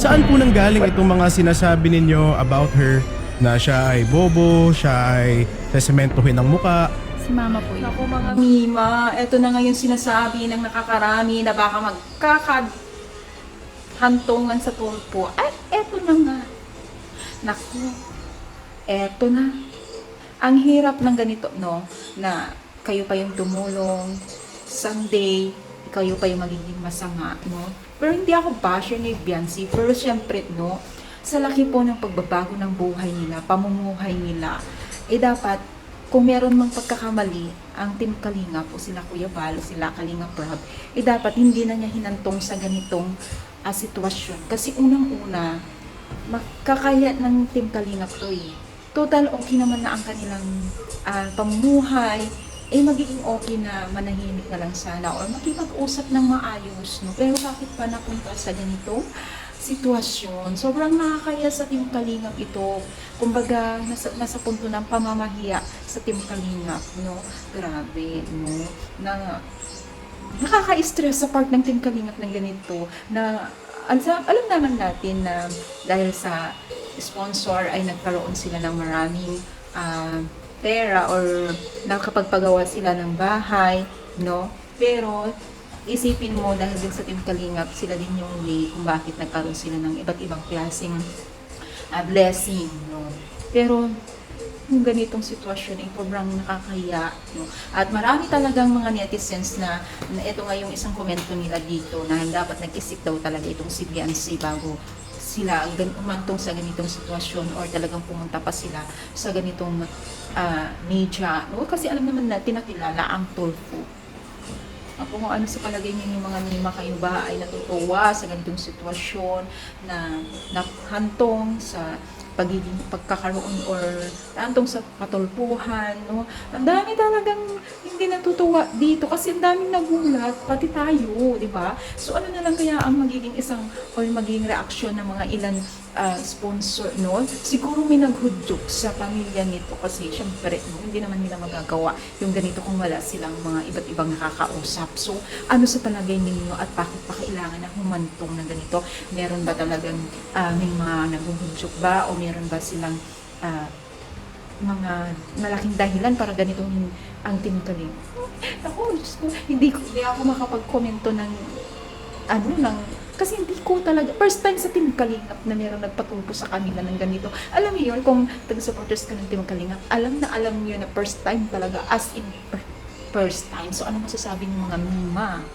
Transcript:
Saan po nanggaling itong mga sinasabi ninyo about her na siya ay bobo, siya ay sesementuhin ng muka? Si mama po yun. Naku mga Mima, eto na ngayon sinasabi ng nakakarami na baka magkakahantungan sa tulpo. Ay, eto na nga. Naku, eto na. Ang hirap ng ganito, no? Na kayo pa yung tumulong, someday, kayo pa yung magiging masama, no? Pero hindi ako basher ni Biancy. Pero syempre, no? Sa laki po ng pagbabago ng buhay nila, pamumuhay nila, dapat kung meron mang pagkakamali, ang Team Kalinga po, sila Kuya Bal, sila Kalinga Prab, dapat hindi na niya hinantong sa ganitong sitwasyon. Kasi unang-una, makakaya ng Team Kalinga to Total okay naman na ang kanilang pamumuhay, magiging okay na manahimik na lang sana or makipag-usap ng maayos, no? Pero bakit pa napunta sa ganitong sitwasyon? Sobrang nakakaya sa Team Kalingap ito. Kumbaga, nasa punto ng pamamahiya sa Team Kalingap, no? Grabe, no? Na nakaka-stress sa part ng Team Kalingap ng ganito, na alam naman natin na dahil sa sponsor ay nagkaroon sila ng maraming pera or nakapagpagawa sila ng bahay, no? Pero isipin mo dahil din sa Team Kalingap, sila din yung way kung bakit nagkaroon sila ng iba't ibang klaseng blessing, no? Pero yung ganitong sitwasyon ay sobrang nakakahiya, no? At marami talagang mga netizens na ito nga yung isang komento nila dito na dapat nag-isip daw talaga itong si Biancy bago sila umantong sa ganitong sitwasyon or talagang pumunta pa sila sa ganitong media. No? Kasi alam naman natin nakilala ang Tulfo. Kung ano sa palagay niyo yung mga Mima, kayo ba ay natutuwa sa ganitong sitwasyon na hantong sa pagiging pagkakaroon or hantong sa katulpuhan, no? Ang dami talagang hindi natutuwa dito kasi ang daming nagulat, pati tayo, di ba? So ano na lang kaya ang magiging isang or magiging reaksyon ng mga ilan sponsor, no? Siguro may naghudyok sa pamilya nito kasi syempre, no, hindi naman nila magagawa yung ganito kung wala silang mga iba't ibang nakakausap. So ano sa palagay ninyo at bakit pa kailangan na humantong na ganito? Meron ba talagang may mga naghudyok ba o meron ba silang mga malaking dahilan para ganitong ang Team Kalinga? Ako, Diyos ko, hindi ako makapag-komento ng kasi hindi ko talaga, first time sa Team Kalingap na meron nagpatulpo sa kanila ng ganito. Alam niyo yun, kung taga-supporters ka ng Team Kalingap, alam niyo na first time talaga, as in first time. So ano masasabi ng mga Mima?